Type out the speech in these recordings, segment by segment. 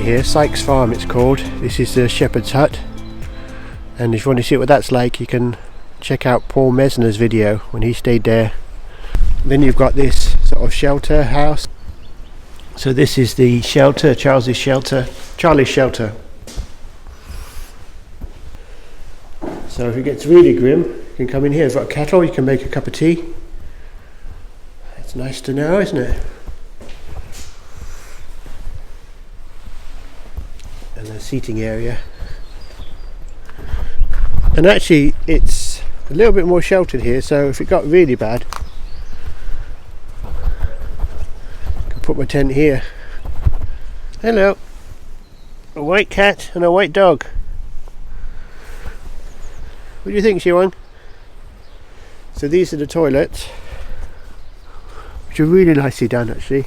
here, Sykes Farm it's called. This is the shepherd's hut, and if you want to see what that's like, you can check out Paul Mesner's video when he stayed there. Then you've got this sort of shelter house. So this is the shelter, Charlie's shelter. So if it gets really grim, you can come in here. You've got a kettle, you can make a cup of tea. It's nice to know, isn't it? And a seating area. And actually it's a little bit more sheltered here, so if it got really bad, I can put my tent here. Hello. A white cat and a white dog. What do you think, Shiwan? So these are the toilets, which are really nicely done actually.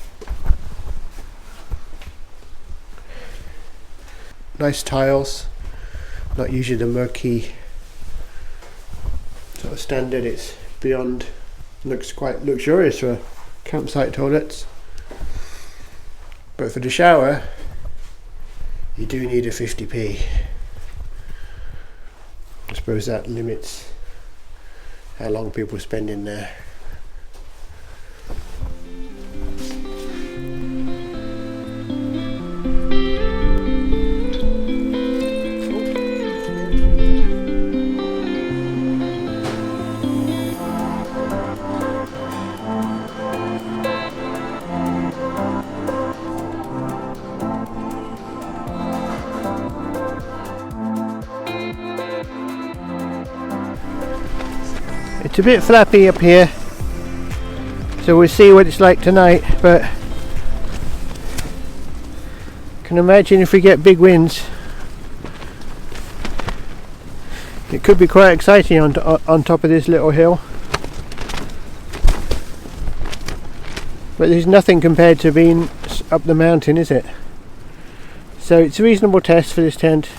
Nice tiles, not usually the murky sort of standard. It's beyond, looks quite luxurious for campsite toilets. But for the shower, you do need a 50p. I suppose that limits how long people spend in there. It's a bit flappy up here, so we'll see what it's like tonight, but I can imagine if we get big winds it could be quite exciting on top of this little hill. But there's nothing compared to being up the mountain, is it? So it's a reasonable test for this tent.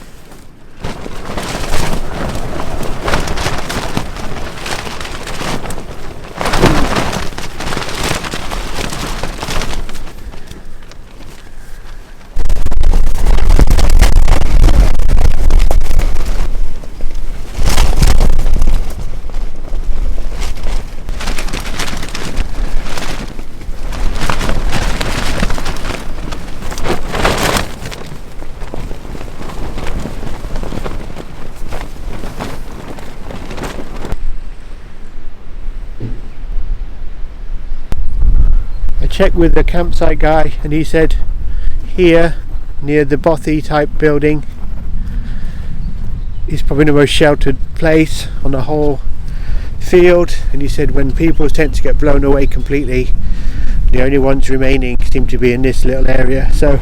Checked with the campsite guy and he said here near the bothy type building is probably the most sheltered place on the whole field, and he said when people's tents get blown away completely, the only ones remaining seem to be in this little area. So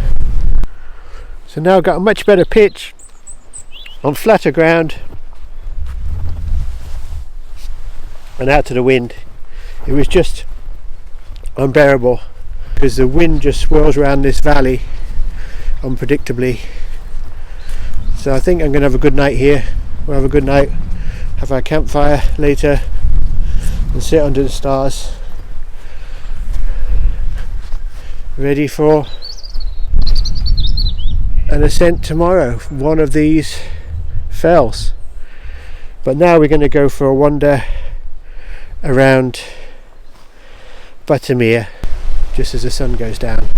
now I've got a much better pitch on flatter ground and out to the wind. It was just unbearable because the wind just swirls around this valley unpredictably. So I think I'm going to have a good night here. We'll have a good night, have our campfire later and sit under the stars, ready for an ascent tomorrow, one of these fells. But now we're going to go for a wander around Buttermere just as the sun goes down.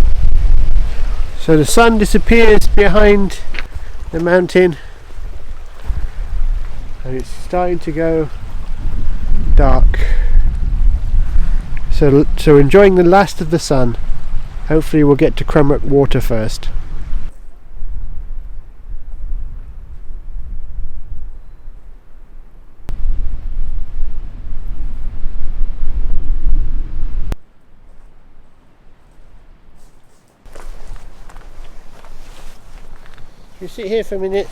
So the sun disappears behind the mountain and it's starting to go dark. So enjoying the last of the sun. Hopefully we'll get to Crumrock Water first. You sit here for a minute.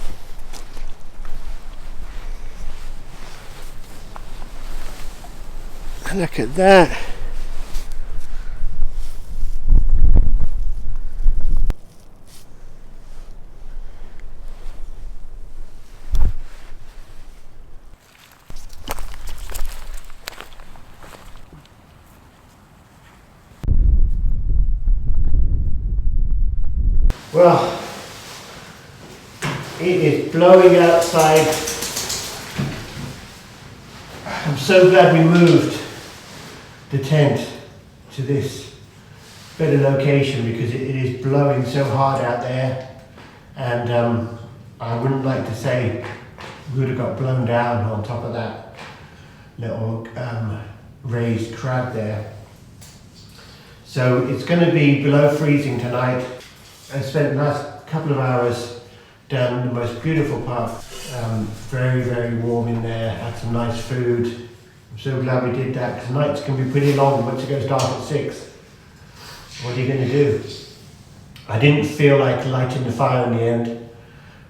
Look at that. Well, It is blowing outside. I'm so glad we moved the tent to this better location because it is blowing so hard out there, and I wouldn't like to say we would have got blown down on top of that little raised crag there. So it's going to be below freezing tonight. I spent the last couple of hours down the most beautiful path. Very, very warm in there, had some nice food. I'm so glad we did that because nights can be pretty long once it goes dark at 6. What are you going to do? I didn't feel like lighting the fire in the end.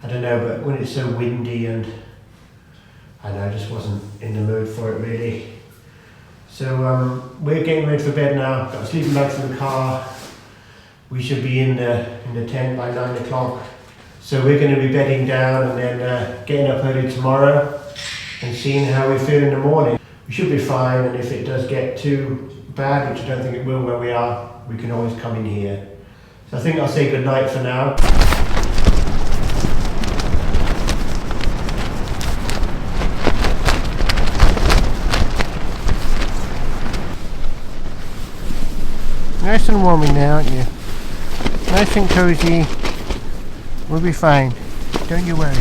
I don't know, but when it's so windy and I know I just wasn't in the mood for it really. So we're getting ready for bed now. Got sleeping bags in the car. We should be in the tent by 9 o'clock. So we're going to be bedding down and then getting up early tomorrow and seeing how we feel in the morning. We should be fine, and if it does get too bad, which I don't think it will where we are, we can always come in here. So I think I'll say good night for now. Nice and warm in there, aren't you? Nice and cozy. We'll be fine. Don't you worry.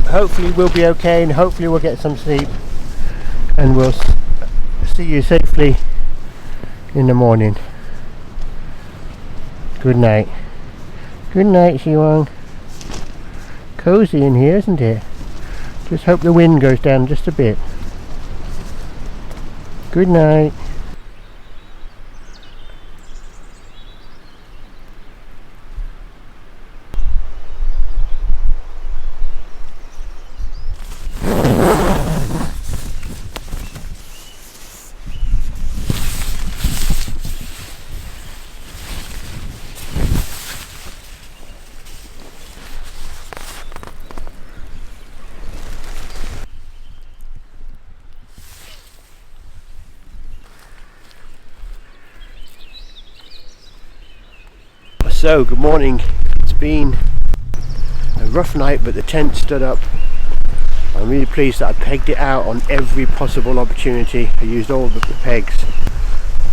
Hopefully we'll be okay, and hopefully we'll get some sleep, and we'll see you safely in the morning. Good night. Good night, Siwang. Cozy in here, isn't it? Just hope the wind goes down just a bit. Good night. So, good morning. It's been a rough night, but the tent stood up. I'm really pleased that I pegged it out on every possible opportunity. I used all the pegs.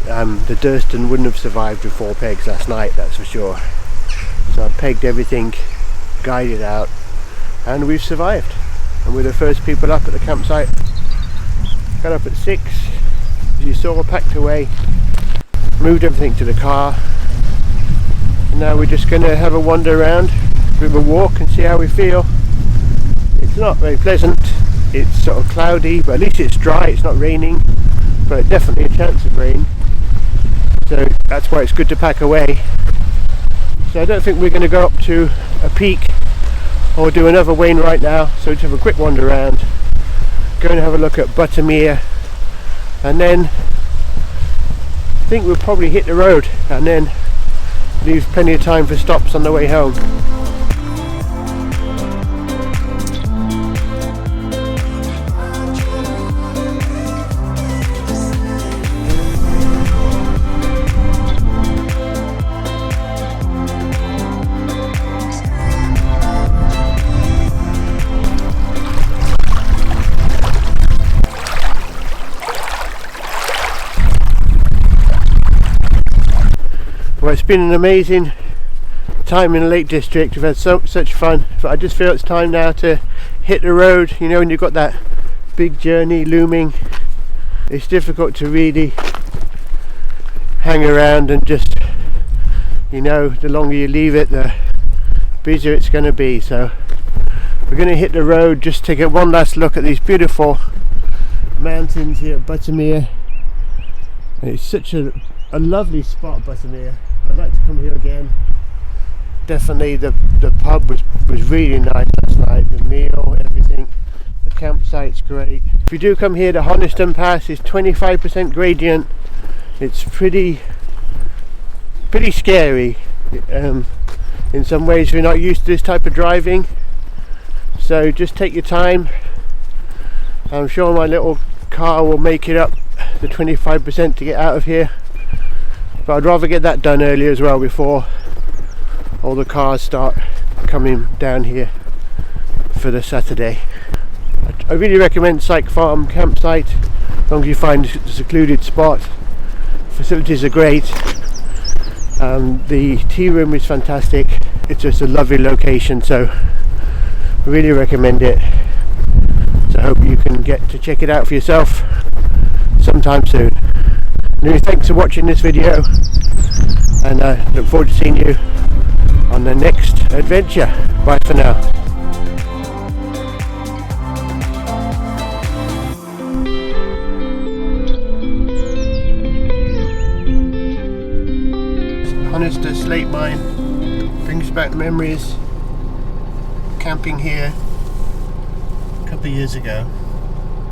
The Durston wouldn't have survived with 4 pegs last night, that's for sure. So I pegged everything, guided out, and we've survived. And we're the first people up at the campsite. Got up at 6, as you saw, packed away, moved everything to the car. And now we're just going to have a wander around, a bit of a walk, and see how we feel. It's not very pleasant, it's sort of cloudy, but at least it's dry, it's not raining, but definitely a chance of rain. So that's why it's good to pack away. So I don't think we're going to go up to a peak or do another wane right now, so just have a quick wander around, go and have a look at Buttermere, and then I think we'll probably hit the road and then leave plenty of time for stops on the way home. Well, it's been an amazing time in the Lake District. We've had such fun, but I just feel it's time now to hit the road. You know, when you've got that big journey looming, it's difficult to really hang around and just, you know, the longer you leave it, the busier it's going to be. So we're going to hit the road just to get one last look at these beautiful mountains here at Buttermere. It's such a lovely spot, Buttermere. I'd like to come here again. Definitely the pub was really nice last night, the meal, everything. The campsite's great. If you do come here, the Honiston Pass is 25% gradient. It's pretty scary. In some ways we're not used to this type of driving, so just take your time. I'm sure my little car will make it up the 25% to get out of here. But I'd rather get that done early as well before all the cars start coming down here for the Saturday. I really recommend Sykes Farm Campsite, as long as you find a secluded spot. Facilities are great. The tea room is fantastic. It's just a lovely location, so I really recommend it. So I hope you can get to check it out for yourself sometime soon. Anyway, thanks for watching this video, and I look forward to seeing you on the next adventure. Bye for now. Honister slate mine brings back memories camping here a couple of years ago.